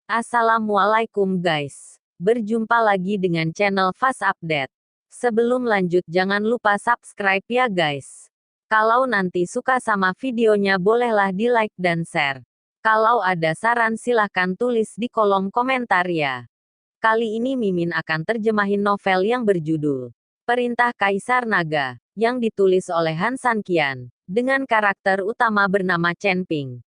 Assalamualaikum guys. Berjumpa lagi dengan channel Fast Update. Sebelum lanjut jangan lupa subscribe ya guys. Kalau nanti suka sama videonya bolehlah di like dan share. Kalau ada saran silahkan tulis di kolom komentar ya. Kali ini Mimin akan terjemahin novel yang berjudul Perintah Kaisar Naga, yang ditulis oleh Han Sanqian, dengan karakter utama bernama Chen Ping.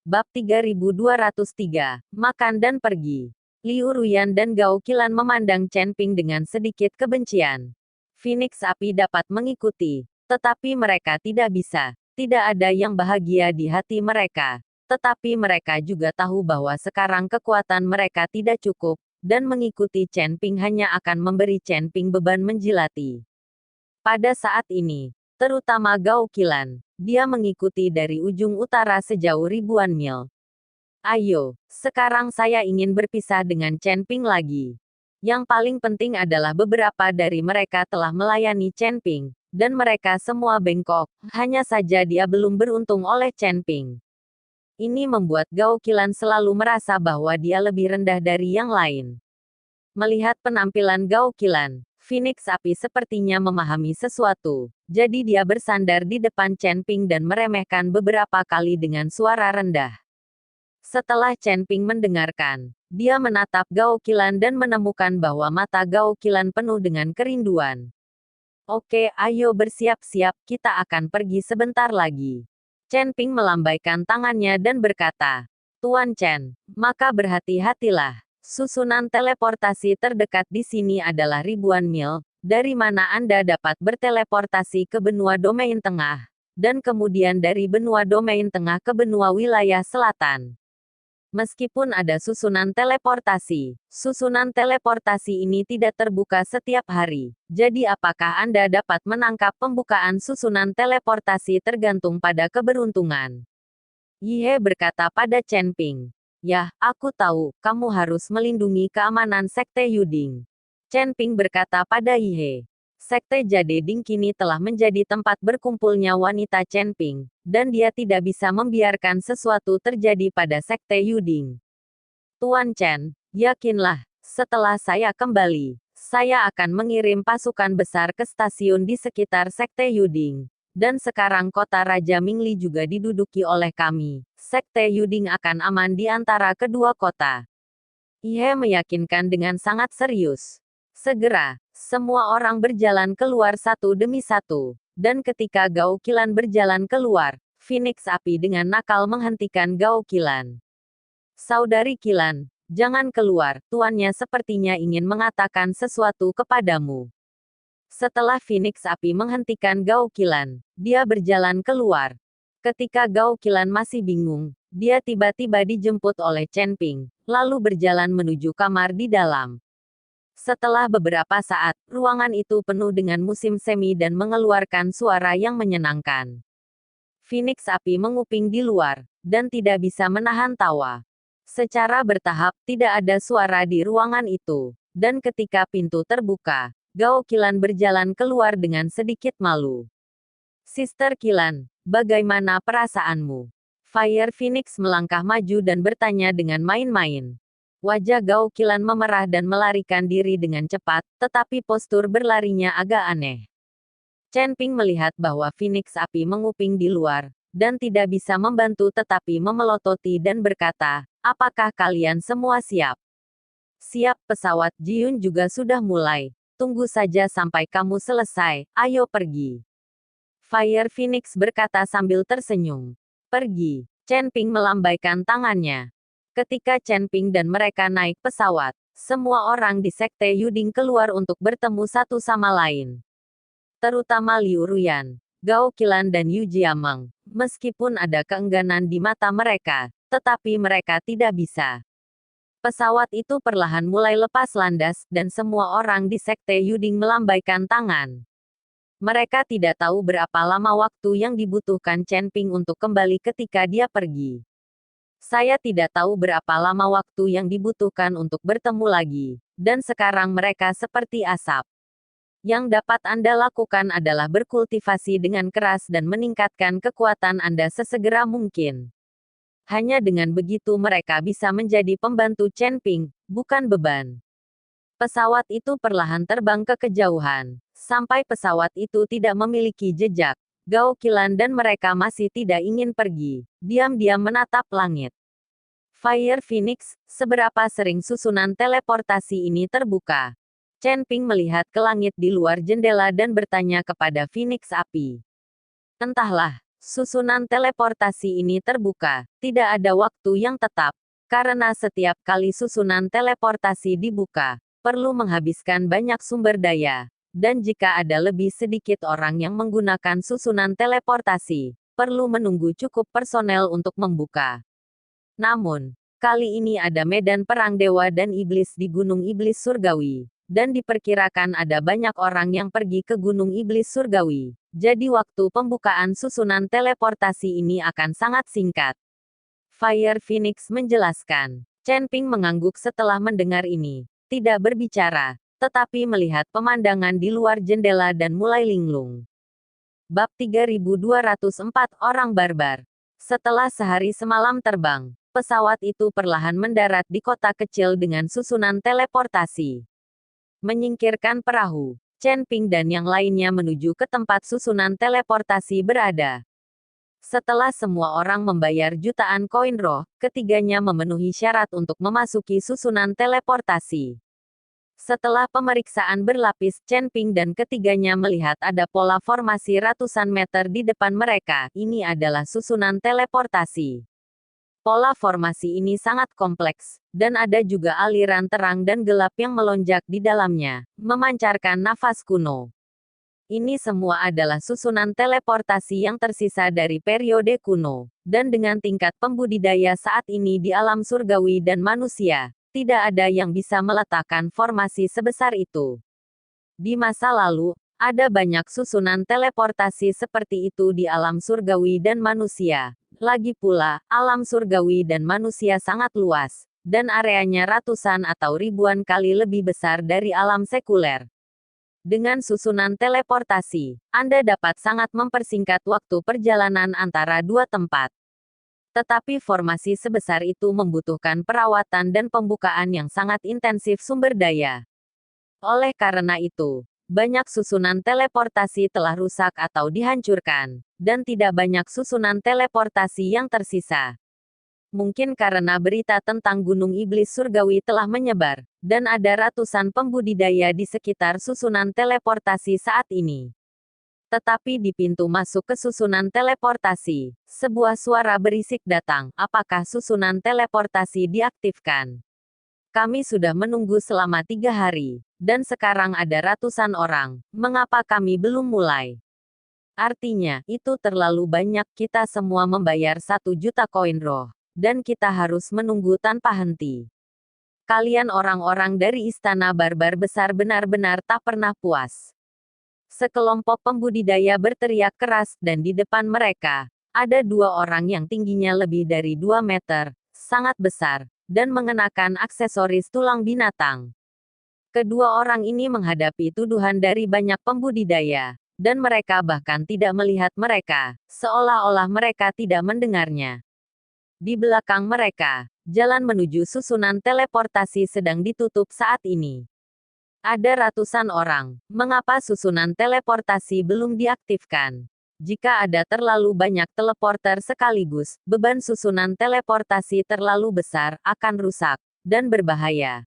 Bab 3203, Makan dan Pergi. Liu Ruyan dan Gao Qilan memandang Chen Ping dengan sedikit kebencian. Phoenix Api dapat mengikuti, tetapi mereka tidak bisa. Tidak ada yang bahagia di hati mereka. Tetapi mereka juga tahu bahwa sekarang kekuatan mereka tidak cukup, dan mengikuti Chen Ping hanya akan memberi Chen Ping beban menjilati. Pada saat ini, terutama Gao Qilan, dia mengikuti dari ujung utara sejauh ribuan mil. Ayo, sekarang saya ingin berpisah dengan Chen Ping lagi. Yang paling penting adalah beberapa dari mereka telah melayani Chen Ping, dan mereka semua bengkok, hanya saja dia belum beruntung oleh Chen Ping. Ini membuat Gao Qilan selalu merasa bahwa dia lebih rendah dari yang lain. Melihat penampilan Gao Qilan, Phoenix Api sepertinya memahami sesuatu, jadi dia bersandar di depan Chen Ping dan meremehkan beberapa kali dengan suara rendah. Setelah Chen Ping mendengarkan, dia menatap Gao Qilan dan menemukan bahwa mata Gao Qilan penuh dengan kerinduan. Oke, ayo bersiap-siap, kita akan pergi sebentar lagi. Chen Ping melambaikan tangannya dan berkata, Tuan Chen, maka berhati-hatilah. Susunan teleportasi terdekat di sini adalah ribuan mil, dari mana Anda dapat berteleportasi ke benua domain tengah, dan kemudian dari benua domain tengah ke benua wilayah selatan. Meskipun ada susunan teleportasi ini tidak terbuka setiap hari, jadi apakah Anda dapat menangkap pembukaan susunan teleportasi tergantung pada keberuntungan. Yihe berkata pada Chen Ping. Yah, aku tahu, kamu harus melindungi keamanan Sekte Yuding. Chen Ping berkata pada Yihe. Sekte Jade Ding kini telah menjadi tempat berkumpulnya wanita Chen Ping, dan dia tidak bisa membiarkan sesuatu terjadi pada Sekte Yuding. Tuan Chen, yakinlah, setelah saya kembali, saya akan mengirim pasukan besar ke stasiun di sekitar Sekte Yuding. Dan sekarang kota Raja Mingli juga diduduki oleh kami. Sekte Yuding akan aman di antara kedua kota. Yihe meyakinkan dengan sangat serius. Segera, semua orang berjalan keluar satu demi satu. Dan ketika Gao Qilan berjalan keluar, Phoenix Api dengan nakal menghentikan Gao Qilan. Saudari Qilan, jangan keluar, tuannya sepertinya ingin mengatakan sesuatu kepadamu. Setelah Phoenix Api menghentikan Gao Qilan, dia berjalan keluar. Ketika Gao Qilan masih bingung, dia tiba-tiba dijemput oleh Chen Ping, lalu berjalan menuju kamar di dalam. Setelah beberapa saat, ruangan itu penuh dengan musim semi dan mengeluarkan suara yang menyenangkan. Phoenix Api menguping di luar, dan tidak bisa menahan tawa. Secara bertahap, tidak ada suara di ruangan itu, dan ketika pintu terbuka, Gao Qilan berjalan keluar dengan sedikit malu. Sister Qilan, bagaimana perasaanmu? Fire Phoenix melangkah maju dan bertanya dengan main-main. Wajah Gao Qilan memerah dan melarikan diri dengan cepat, tetapi postur berlarinya agak aneh. Chen Ping melihat bahwa Phoenix Api menguping di luar, dan tidak bisa membantu tetapi memelototi dan berkata, apakah kalian semua siap? Siap, pesawat Jiyun juga sudah mulai. Tunggu saja sampai kamu selesai, ayo pergi. Fire Phoenix berkata sambil tersenyum. Pergi. Chen Ping melambaikan tangannya. Ketika Chen Ping dan mereka naik pesawat, semua orang di Sekte Yuding keluar untuk bertemu satu sama lain. Terutama Liu Ruyan, Gao Qilan dan Yu Jiameng. Meskipun ada keengganan di mata mereka, tetapi mereka tidak bisa. Pesawat itu perlahan mulai lepas landas, dan semua orang di Sekte Yuding melambaikan tangan. Mereka tidak tahu berapa lama waktu yang dibutuhkan Chen Ping untuk kembali ketika dia pergi. Saya tidak tahu berapa lama waktu yang dibutuhkan untuk bertemu lagi, dan sekarang mereka seperti asap. Yang dapat Anda lakukan adalah berkultivasi dengan keras dan meningkatkan kekuatan Anda sesegera mungkin. Hanya dengan begitu mereka bisa menjadi pembantu Chen Ping, bukan beban. Pesawat itu perlahan terbang ke kejauhan. Sampai pesawat itu tidak memiliki jejak. Gao Qilan dan mereka masih tidak ingin pergi. Diam-diam menatap langit. Fire Phoenix, seberapa sering susunan teleportasi ini terbuka? Chen Ping melihat ke langit di luar jendela dan bertanya kepada Phoenix Api. Entahlah, susunan teleportasi ini terbuka. Tidak ada waktu yang tetap. Karena setiap kali susunan teleportasi dibuka, perlu menghabiskan banyak sumber daya. Dan jika ada lebih sedikit orang yang menggunakan susunan teleportasi, perlu menunggu cukup personel untuk membuka. Namun, kali ini ada medan perang dewa dan iblis di Gunung Iblis Surgawi. Dan diperkirakan ada banyak orang yang pergi ke Gunung Iblis Surgawi. Jadi waktu pembukaan susunan teleportasi ini akan sangat singkat. Fire Phoenix menjelaskan. Chen Ping mengangguk setelah mendengar ini. Tidak berbicara, tetapi melihat pemandangan di luar jendela dan mulai linglung. Bab 3204 Orang Barbar. Setelah sehari semalam terbang, pesawat itu perlahan mendarat di kota kecil dengan susunan teleportasi. Menyingkirkan perahu, Chen Ping dan yang lainnya menuju ke tempat susunan teleportasi berada. Setelah semua orang membayar jutaan koin roh, ketiganya memenuhi syarat untuk memasuki susunan teleportasi. Setelah pemeriksaan berlapis, Chen Ping dan ketiganya melihat ada pola formasi ratusan meter di depan mereka. Ini adalah susunan teleportasi. Pola formasi ini sangat kompleks, dan ada juga aliran terang dan gelap yang melonjak di dalamnya, memancarkan nafas kuno. Ini semua adalah susunan teleportasi yang tersisa dari periode kuno, dan dengan tingkat pembudidaya saat ini di alam surgawi dan manusia, tidak ada yang bisa meletakkan formasi sebesar itu. Di masa lalu, ada banyak susunan teleportasi seperti itu di alam surgawi dan manusia. Lagi pula, alam surgawi dan manusia sangat luas, dan areanya ratusan atau ribuan kali lebih besar dari alam sekuler. Dengan susunan teleportasi, Anda dapat sangat mempersingkat waktu perjalanan antara dua tempat. Tetapi formasi sebesar itu membutuhkan perawatan dan pembukaan yang sangat intensif sumber daya. Oleh karena itu, banyak susunan teleportasi telah rusak atau dihancurkan, dan tidak banyak susunan teleportasi yang tersisa. Mungkin karena berita tentang Gunung Iblis Surgawi telah menyebar, dan ada ratusan pembudidaya di sekitar susunan teleportasi saat ini. Tetapi di pintu masuk ke susunan teleportasi, sebuah suara berisik datang. Apakah susunan teleportasi diaktifkan? Kami sudah menunggu selama 3 hari, dan sekarang ada ratusan orang. Mengapa kami belum mulai? Artinya, itu terlalu banyak. Kita semua membayar 1 juta koin roh, dan kita harus menunggu tanpa henti. Kalian orang-orang dari istana barbar besar benar-benar tak pernah puas. Sekelompok pembudidaya berteriak keras, dan di depan mereka, ada 2 orang yang tingginya lebih dari 2 meter, sangat besar, dan mengenakan aksesoris tulang binatang. Kedua orang ini menghadapi tuduhan dari banyak pembudidaya, dan mereka bahkan tidak melihat mereka, seolah-olah mereka tidak mendengarnya. Di belakang mereka, jalan menuju susunan teleportasi sedang ditutup saat ini. Ada ratusan orang. Mengapa susunan teleportasi belum diaktifkan? Jika ada terlalu banyak teleporter sekaligus, beban susunan teleportasi terlalu besar, akan rusak, dan berbahaya.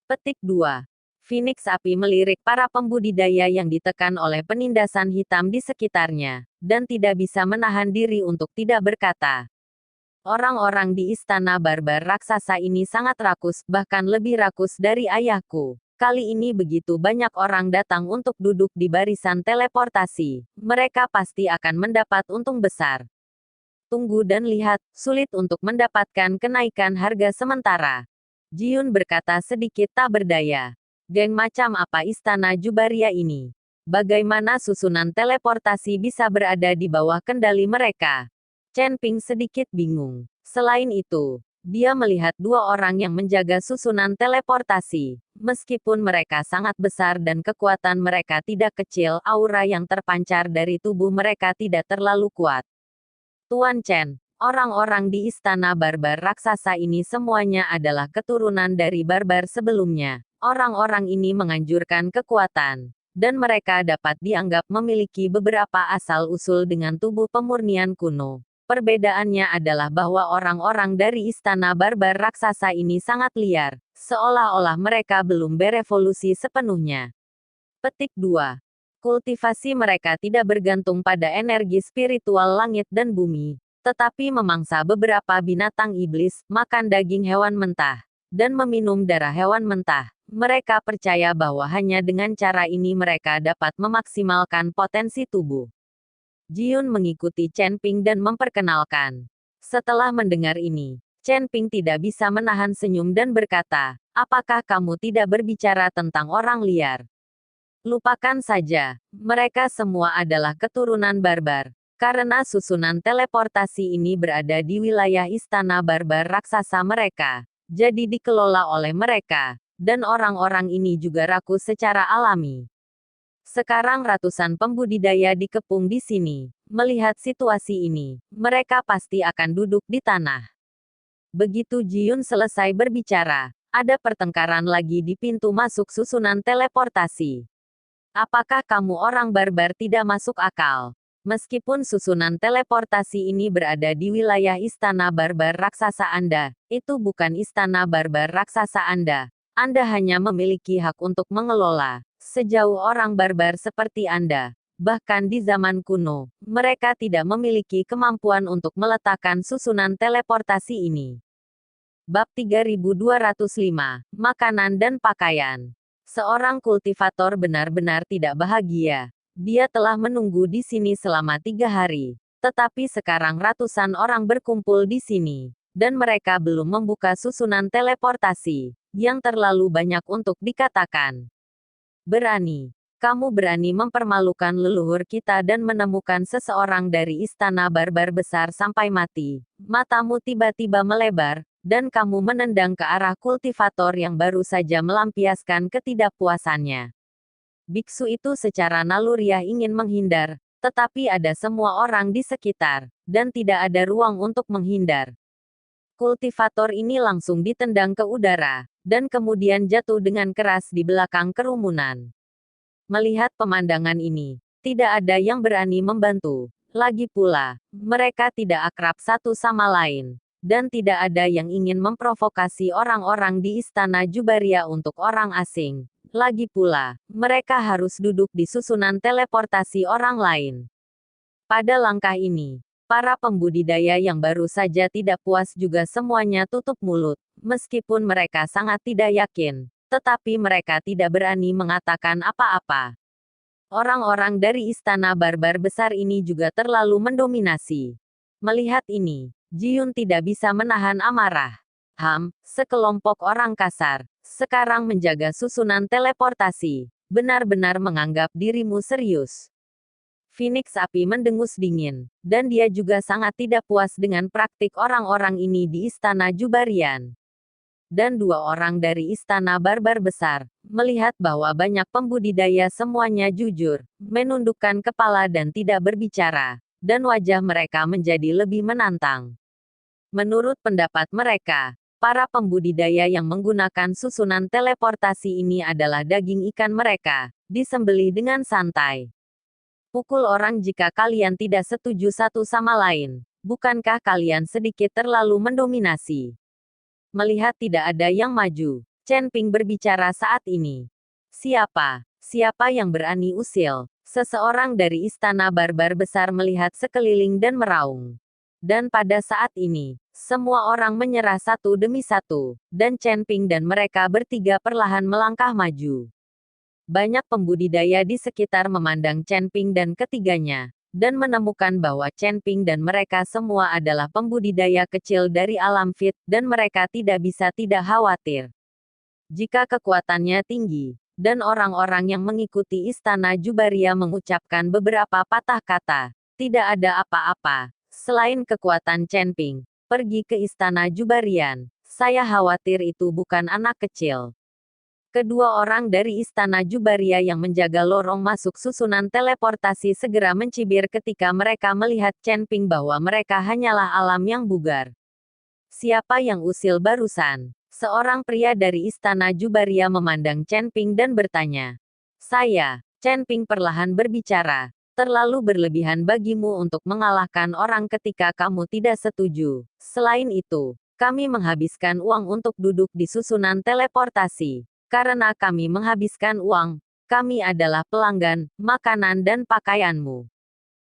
Petik 2. Phoenix Api melirik para pembudidaya yang ditekan oleh penindasan hitam di sekitarnya, dan tidak bisa menahan diri untuk tidak berkata. Orang-orang di istana barbar raksasa ini sangat rakus, bahkan lebih rakus dari ayahku. Kali ini begitu banyak orang datang untuk duduk di barisan teleportasi. Mereka pasti akan mendapat untung besar. Tunggu dan lihat, sulit untuk mendapatkan kenaikan harga sementara. Jiun berkata sedikit tak berdaya. Geng macam apa istana Jubaria ini? Bagaimana susunan teleportasi bisa berada di bawah kendali mereka? Chen Ping sedikit bingung. Selain itu, dia melihat 2 orang yang menjaga susunan teleportasi. Meskipun mereka sangat besar dan kekuatan mereka tidak kecil, aura yang terpancar dari tubuh mereka tidak terlalu kuat. Tuan Chen, Orang-orang di istana barbar raksasa ini semuanya adalah keturunan dari barbar sebelumnya. Orang-orang ini menganjurkan kekuatan, dan mereka dapat dianggap memiliki beberapa asal-usul dengan tubuh pemurnian kuno. Perbedaannya adalah bahwa orang-orang dari istana barbar raksasa ini sangat liar, seolah-olah mereka belum berevolusi sepenuhnya. Petik 2. Kultivasi mereka tidak bergantung pada energi spiritual langit dan bumi, tetapi memangsa beberapa binatang iblis, makan daging hewan mentah, dan meminum darah hewan mentah. Mereka percaya bahwa hanya dengan cara ini mereka dapat memaksimalkan potensi tubuh. Jiun mengikuti Chen Ping dan memperkenalkan. Setelah mendengar ini, Chen Ping tidak bisa menahan senyum dan berkata, "Apakah kamu tidak berbicara tentang orang liar? Lupakan saja, mereka semua adalah keturunan barbar. Karena susunan teleportasi ini berada di wilayah istana barbar raksasa mereka, jadi dikelola oleh mereka, dan orang-orang ini juga rakus secara alami. Sekarang ratusan pembudidaya dikepung di sini. Melihat situasi ini, mereka pasti akan duduk di tanah." Begitu Jiun selesai berbicara, ada pertengkaran lagi di pintu masuk susunan teleportasi. "Apakah kamu orang barbar tidak masuk akal? Meskipun susunan teleportasi ini berada di wilayah istana barbar raksasa Anda, itu bukan istana barbar raksasa Anda. Anda hanya memiliki hak untuk mengelola. Sejauh orang barbar seperti Anda, bahkan di zaman kuno, mereka tidak memiliki kemampuan untuk meletakkan susunan teleportasi ini." Bab 3205, Makanan dan Pakaian. Seorang kultivator benar-benar tidak bahagia. Dia telah menunggu di sini selama 3 hari. Tetapi sekarang ratusan orang berkumpul di sini. Dan mereka belum membuka susunan teleportasi. Yang terlalu banyak untuk dikatakan. "Berani. Kamu berani mempermalukan leluhur kita dan menemukan seseorang dari istana barbar besar sampai mati." Matamu tiba-tiba melebar, dan kamu menendang ke arah kultivator yang baru saja melampiaskan ketidakpuasannya. Biksu itu secara naluriah ingin menghindar, tetapi ada semua orang di sekitar, dan tidak ada ruang untuk menghindar. Kultivator ini langsung ditendang ke udara, dan kemudian jatuh dengan keras di belakang kerumunan. Melihat pemandangan ini, tidak ada yang berani membantu. Lagi pula, mereka tidak akrab satu sama lain, dan tidak ada yang ingin memprovokasi orang-orang di istana Jubaria untuk orang asing. Lagi pula, mereka harus duduk di susunan teleportasi orang lain. Pada langkah ini, para pembudidaya yang baru saja tidak puas juga semuanya tutup mulut, meskipun mereka sangat tidak yakin, tetapi mereka tidak berani mengatakan apa-apa. Orang-orang dari istana barbar besar ini juga terlalu mendominasi. Melihat ini, Jiun tidak bisa menahan amarah. Sekelompok orang kasar, sekarang menjaga susunan teleportasi, benar-benar menganggap dirimu serius. Phoenix Api mendengus dingin, dan dia juga sangat tidak puas dengan praktik orang-orang ini di istana Jubarian. Dan 2 orang dari istana barbar besar, melihat bahwa banyak pembudidaya semuanya jujur, menundukkan kepala dan tidak berbicara, dan wajah mereka menjadi lebih menantang. Menurut pendapat mereka, para pembudidaya yang menggunakan susunan teleportasi ini adalah daging ikan mereka, disembelih dengan santai. Pukul orang jika kalian tidak setuju satu sama lain. Bukankah kalian sedikit terlalu mendominasi? Melihat tidak ada yang maju, Chen Ping berbicara saat ini. Siapa yang berani usil? Seseorang dari istana barbar besar melihat sekeliling dan meraung. Dan pada saat ini, semua orang menyerah satu demi satu, dan Chen Ping dan mereka bertiga perlahan melangkah maju. Banyak pembudidaya di sekitar memandang Chen Ping dan ketiganya, dan menemukan bahwa Chen Ping dan mereka semua adalah pembudidaya kecil dari alam Fit, dan mereka tidak bisa tidak khawatir. Jika kekuatannya tinggi, dan orang-orang yang mengikuti istana Jubaria mengucapkan beberapa patah kata, tidak ada apa-apa, selain kekuatan Chen Ping, pergi ke istana Jubarian. Saya khawatir itu bukan anak kecil. Kedua orang dari Istana Jubaria yang menjaga lorong masuk susunan teleportasi segera mencibir ketika mereka melihat Chen Ping bahwa mereka hanyalah alam yang bugar. Siapa yang usil barusan? Seorang pria dari Istana Jubaria memandang Chen Ping dan bertanya. Saya, Chen Ping perlahan berbicara. Terlalu berlebihan bagimu untuk mengalahkan orang ketika kamu tidak setuju. Selain itu, kami menghabiskan uang untuk duduk di susunan teleportasi. Karena kami menghabiskan uang, kami adalah pelanggan, makanan dan pakaianmu.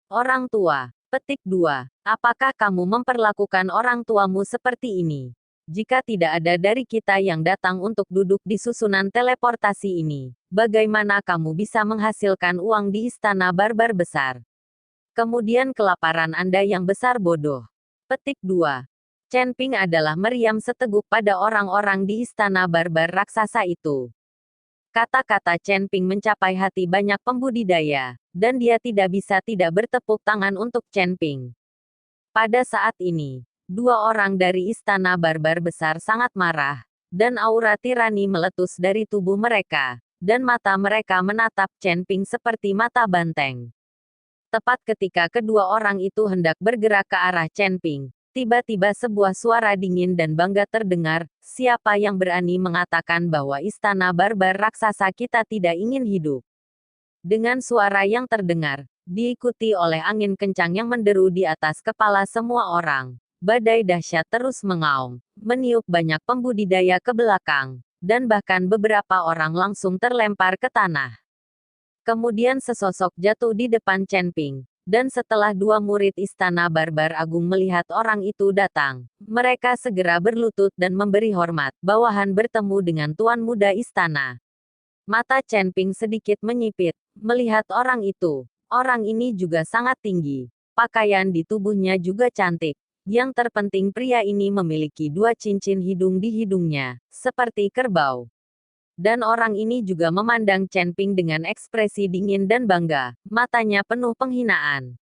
Orang tua. Petik 2. Apakah kamu memperlakukan orang tuamu seperti ini? Jika tidak ada dari kita yang datang untuk duduk di susunan teleportasi ini, bagaimana kamu bisa menghasilkan uang di istana barbar besar? Kemudian kelaparan Anda yang besar bodoh. Petik 2. Chen Ping adalah meriam seteguk pada orang-orang di istana barbar raksasa itu. Kata-kata Chen Ping mencapai hati banyak pembudidaya, dan dia tidak bisa tidak bertepuk tangan untuk Chen Ping. Pada saat ini, dua orang dari istana barbar besar sangat marah, dan aura tirani meletus dari tubuh mereka, dan mata mereka menatap Chen Ping seperti mata banteng. Tepat ketika kedua orang itu hendak bergerak ke arah Chen Ping, tiba-tiba sebuah suara dingin dan bangga terdengar, siapa yang berani mengatakan bahwa istana barbar raksasa kita tidak ingin hidup? Dengan suara yang terdengar, diikuti oleh angin kencang yang menderu di atas kepala semua orang. Badai dahsyat terus mengaum, meniup banyak pembudidaya ke belakang, dan bahkan beberapa orang langsung terlempar ke tanah. Kemudian sesosok jatuh di depan Chen Ping. Dan setelah dua murid istana barbar agung melihat orang itu datang, mereka segera berlutut dan memberi hormat, bawahan bertemu dengan tuan muda istana. Mata Chen Ping sedikit menyipit, melihat orang itu. Orang ini juga sangat tinggi. Pakaian di tubuhnya juga cantik. Yang terpenting pria ini memiliki dua cincin hidung di hidungnya, seperti kerbau. Dan orang ini juga memandang Chen Ping dengan ekspresi dingin dan bangga, matanya penuh penghinaan.